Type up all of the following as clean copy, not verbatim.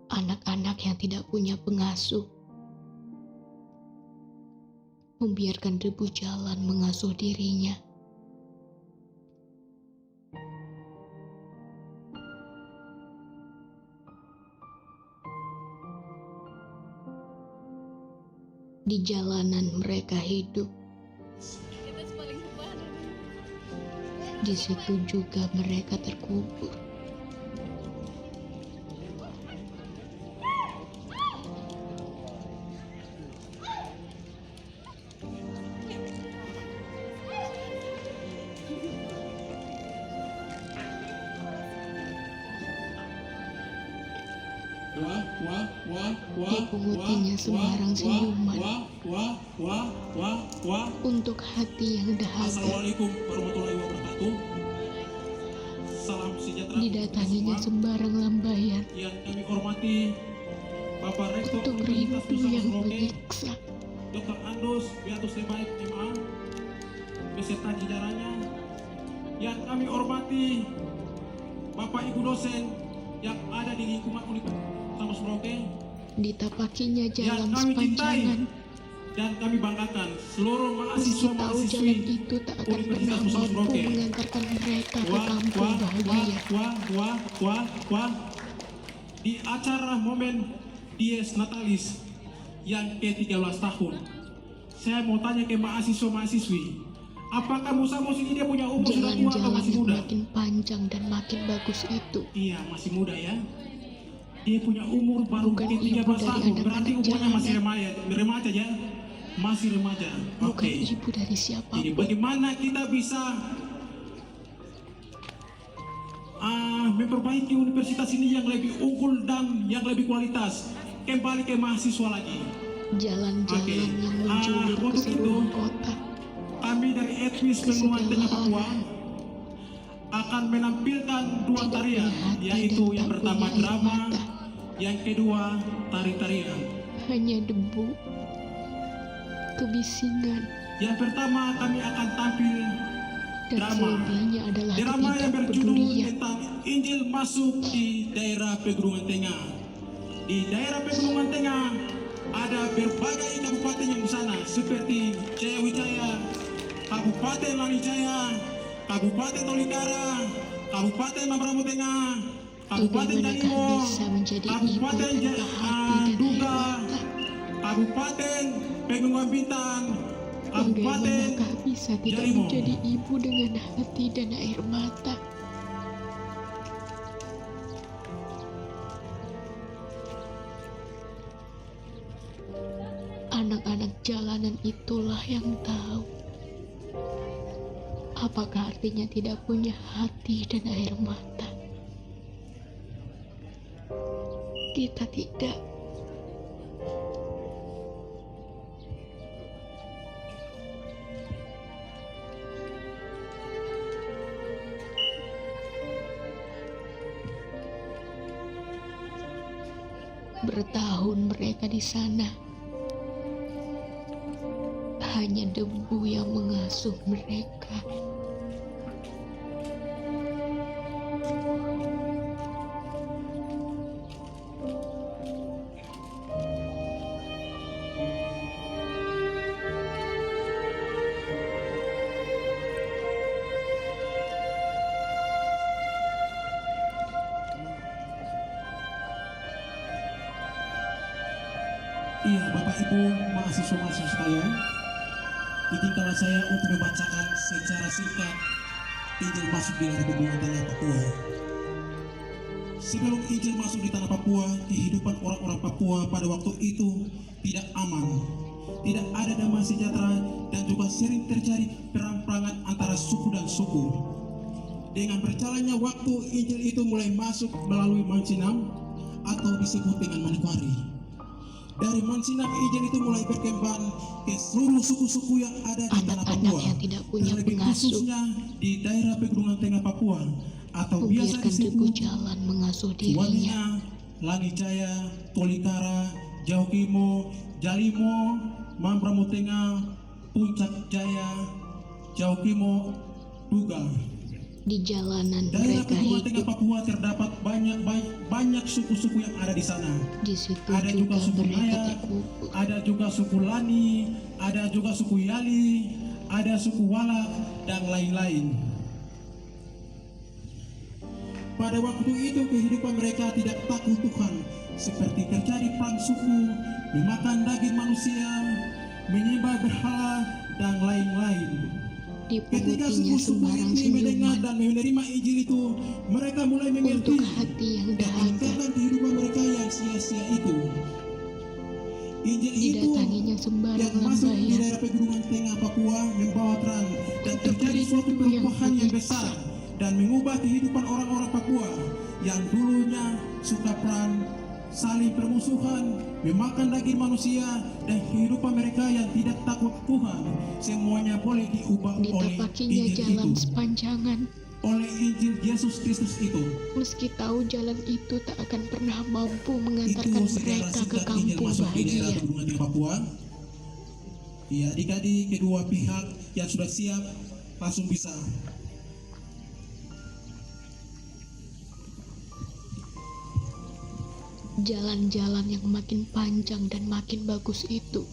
Anak-anak yang tidak punya pengasuh, membiarkan debu jalan mengasuh dirinya. Di jalanan mereka hidup. Di situ juga mereka terkubur. Dipungutinya sembarang senyuman untuk hati yang dahaga. Assalamualaikum warahmatullahi wabarakatuh. Salam sejahtera. Didatanginya sembarang lambayan Yang kami hormati Bapak Rektor untuk Universitas rindu yang Merauke, menyiksa. Dr. Andus Beatus Lebaik MA beserta jajarannya. Yang kami hormati Bapak Ibu dosen yang ada di lingkungan Universitas Merauke, Ditapakinya yang jalan kami cintai sepanjangan. dan kami banggakan seluruh Meski tahu jalan mahasiswa-mahasiswi itu tak akan pernah Universitas mampu Merauke. mengantarkan mereka ke kampung bahagia. Di acara momen Dies Natalis yang ke-13 tahun, saya mau tanya ke mahasiswa-mahasiswi, apakah Musa Mus ini dia punya umur sudah tua atau Jalan-jalan masih yang muda? makin panjang dan makin bagus itu Iya, masih muda ya. Dia punya umur baru bukan ke-13 ibu dari tahun, berarti anak-anak umurnya masih jalanan, remaja ya. Masih remaja. bukan Oke. ibu dari Jadi siapapun. bagaimana kita bisa memperbaiki universitas ini yang lebih unggul dan yang lebih kualitas? Kembali ke mahasiswa lagi. Jalan-jalan Oke. yang menjulur ke Untuk seluruh itu, kota. Kami dari etnis Benua Tengah Papua akan menampilkan dua Tidak tarian, punya hati yaitu dan yang tak pertama punya air drama, mata. yang kedua tari-tarian. Hanya debu, kebisingan, Yang pertama kami akan tampil dan drama. selebihnya adalah Drama yang berjudul ketidakpedulian. tentang Injil masuk di daerah Pegunungan Tengah. Di daerah Pegunungan Tengah ada berbagai kabupaten yang di sana seperti Jayawijaya, Kabupaten Lanijaya, Kabupaten Tolikara, Kabupaten Mambramo Tengah, Kabupaten Bagaimanakah Danimo, bisa menjadi ibu Kabupaten tanpa hati dan air Duga, mata? Kabupaten Pegunungan Bintang, Kabupaten Bagaimanakah bisa tidak Jalimo. menjadi ibu dengan hati dan air mata? Anak-anak jalanan itulah yang tahu apakah artinya tidak punya hati dan air mata. Kita tidak. Bertahun mereka di sana, hanya debu yang mengasuh mereka. Iya, Bapak Ibu mahasiswa-mahasiswa sekalian, izinkanlah saya untuk membacakan secara singkat Injil masuk di daerah Pegunungan Tengah Papua. Sebelum Injil masuk di tanah Papua, kehidupan orang-orang Papua pada waktu itu tidak aman, tidak ada damai sejahtera, dan juga sering terjadi perang-perangan antara suku dan suku. Dengan berjalannya waktu, Injil itu mulai masuk melalui Mansinam atau disebut dengan Manokwari. Dari Mansinam, Injil itu mulai berkembang ke seluruh suku-suku yang ada di tanah Anak-anak Papua. yang tidak punya Terlebih pengasuh, khususnya di daerah Pegunungan Tengah Papua atau biasa Membiarkan ribu disebut jalan mengasuh dirinya. Wamena, Langijaya, Tolikara, Jaukimo, Jalimo, Mampramutenga, Puncak Jaya, Jaukimo, Duga. Di jalanan Daerah mereka Pegunungan Tengah hidup. Papua terdapat banyak suku-suku yang ada di sana. Di situ Ada juga juga suku mereka Naya, terkubur. ada juga suku Lani, ada juga suku Yali, ada suku Walak, dan lain-lain. Pada waktu itu kehidupan mereka tidak takut Tuhan, seperti terjadi perang suku, memakan daging manusia, menyembah berhala, dan lain-lain. Ketika Dipungutinya suku-suku sembarang ini mendengar senyuman dan menerima Injil itu, mereka mulai untuk mengerti hati yang dan dahaga. meninggalkan kehidupan mereka yang sia-sia itu. Injil itu Didatanginya sembarang yang masuk di lambayan daerah Pegunungan Tengah Papua membawa terang dan untuk terjadi suatu rindu yang perubahan yang menyiksa. besar dan mengubah kehidupan orang-orang Papua yang dulunya suka perang, saling permusuhan, memakan daging manusia, dan kehidupan mereka yang tidak takut Tuhan, semuanya boleh diubah oleh Ditapakinya Injil jalan itu, sepanjangan, oleh Injil Yesus Kristus itu. meski tahu jalan itu tak akan pernah mampu mengantarkan Itu sejarah mereka ke singkat Injil kampung masuk di daerah bahagia. Pegunungan Tengah Papua. Ya, adik-adik kedua pihak yang sudah siap langsung bisa. Jalan-jalan yang makin panjang dan makin bagus itu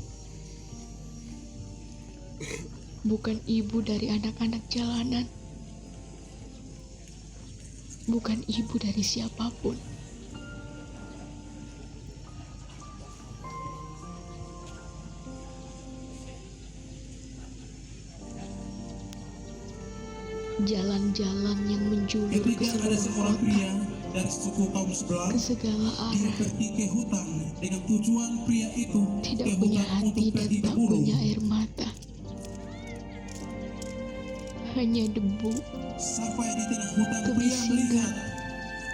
bukan ibu dari anak-anak jalanan, bukan ibu dari siapapun. Jalan-jalan yang menjulur ke Ketika ada seluruh seorang kota, pria dari suku kaum sebelah, ke segala dia arah, pergi ke hutan dengan tujuan pria itu tidak ke punya hutan untuk hati dan pergi tak berburu. punya air mata, hanya debu. Sampai di tengah hutan pria Kebisingan. melihat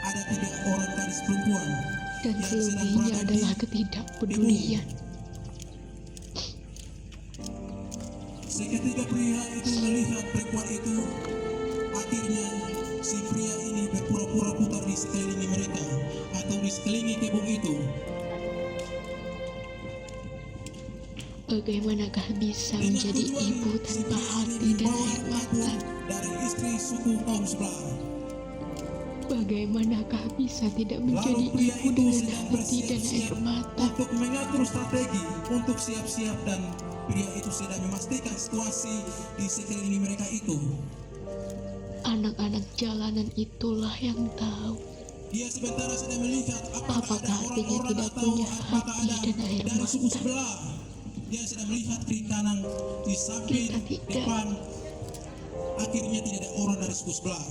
ada 3 orang gadis perempuan Dan yang sedang selebihnya berada di adalah ketidakpedulian. Seketika pria itu melihat perempuan itu, akhirnya si pria ini berpura-pura putar di sekeliling mereka atau di sekeliling kebun itu. Bagaimanakah bisa Dengan menjadi tujuan ibu si tanpa pria hati ini dan membawa air mata? kabur dari istri suku kaum sebelah. Bagaimanakah bisa tidak menjadi Lalu pria ibu itu dengan sedang hati dan air bersiap-siap mata? untuk mengatur strategi untuk siap-siap, dan pria itu sedang memastikan situasi di sekeliling mereka itu. Anak-anak jalanan itulah yang tahu Dia sementara sedang melihat apakah ada apakah hatinya orang-orang tidak atau punya apakah hati ada dan air dari suku mata. sebelah. Dia sedang melihat kiri kanan, di samping, Kita tidak. depan. Akhirnya tidak ada orang dari suku sebelah.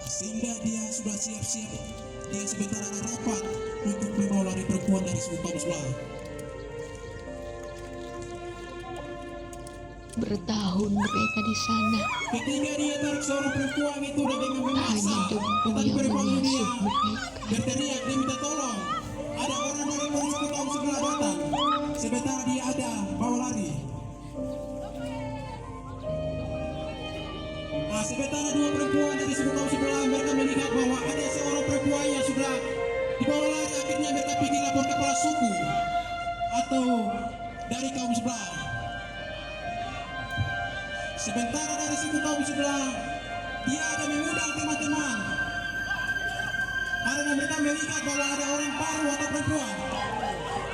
Sehingga dia sudah siap-siap. Dia sebentar ada rapat untuk membawa lari perempuan dari suku kaum sebelah. Bertahun mereka di sana, Ketika dia tarik seorang perempuan itu dan dengan hanya memaksa, debu tetapi yang perempuan ini mengasuh mereka. berteriak, dia minta tolong. Ada orang dari suku kaum sebelah datang. Sebentar dia ada bawa lari. Nah, sementara 2 perempuan dari suku kaum sebelah, mereka melihat bahwa ada seorang perempuan yang sudah dibawa lari. Akhirnya mereka pergi lapor kepala suku atau dari kaum sebelah. Sementara dari suku kaum sebelah, dia ada mengundang teman-teman karena mereka melihat bahwa ada orang baru atau perempuan.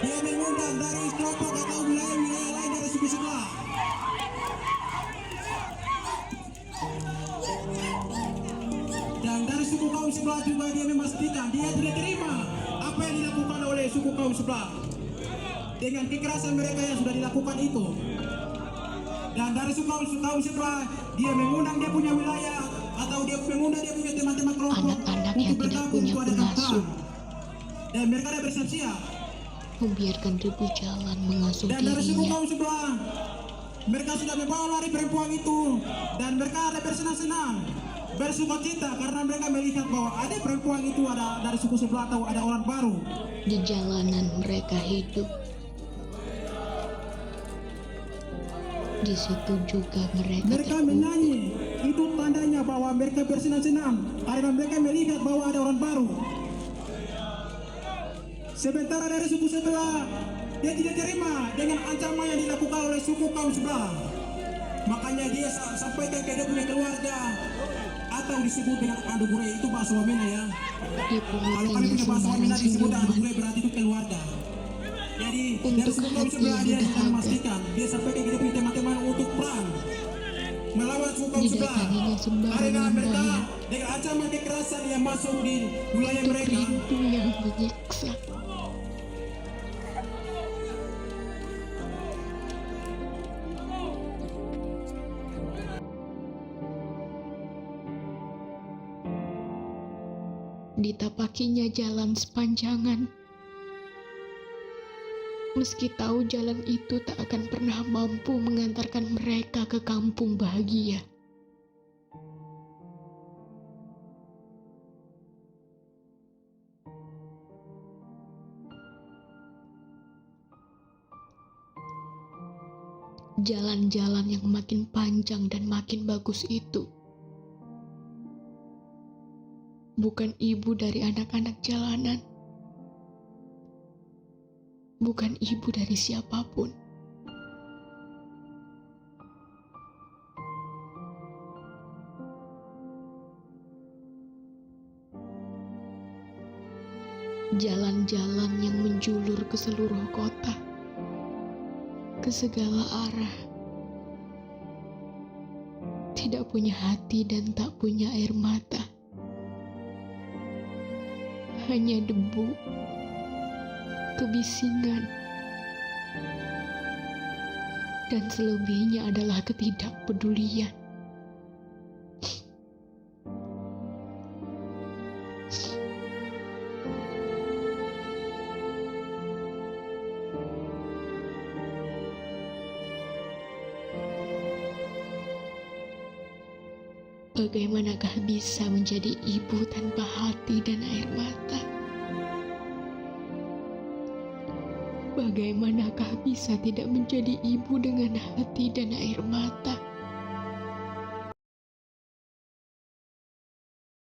Dia mengundang dari kelompok atau wilayah-wilayah lain dari suku sebelah. Dan dari suku kaum sebelah juga dia memastikan dia tidak terima apa yang dilakukan oleh suku kaum sebelah dengan kekerasan mereka yang sudah dilakukan itu. Dan dari suku kaum sebelah dia mengundang dia punya wilayah atau dia mengundang dia punya teman-teman kelompok Anak-anak yang untuk tidak bergabung punya kepada pengasuh. perang. Dan mereka ada bersiap-siap. Membiarkan ribu jalan mengasuh Dan dari suku dirinya. kaum sebelah mereka sudah membawa lari perempuan itu, dan mereka ada bersenang-senang, bersukacita karena mereka melihat bahwa ada perempuan itu ada dari suku sebelah atau ada orang baru. Di jalanan mereka hidup. Di situ juga mereka Mereka terkubur. menyanyi, itu tandanya bahwa bahwa mereka bersenang-senang karena mereka melihat bahwa ada orang baru. Sementara dari suku sebelah, dia tidak terima dengan ancaman yang dilakukan oleh suku kaum sebelah. Makanya dia sampaikan ke dia punya keluarga, atau disebut dengan adugure, itu bahasa Wamena ya. Kalau kami punya bahasa Wamena disebut adugure, berarti itu keluarga. Jadi dari suku kaum sebelah dia sudah memastikan, dia sampaikan ke dia punya teman-teman untuk perang melawan suku kaum sebelah. Karena mereka dengan ancaman kekerasan yang masuk di wilayah mereka. Rindu yang menyiksa. Ditapakinya jalan sepanjangan. Meski tahu jalan itu tak akan pernah mampu mengantarkan mereka ke kampung bahagia. Jalan-jalan yang makin panjang dan makin bagus itu bukan ibu dari anak-anak jalanan, bukan ibu dari siapapun. Jalan-jalan yang menjulur ke seluruh kota, ke segala arah, tidak punya hati dan tak punya air mata. Hanya debu, kebisingan, dan selebihnya adalah ketidakpedulian. Bagaimanakah bisa menjadi ibu tanpa hati dan air mata? Bagaimanakah bisa tidak menjadi ibu dengan hati dan air mata?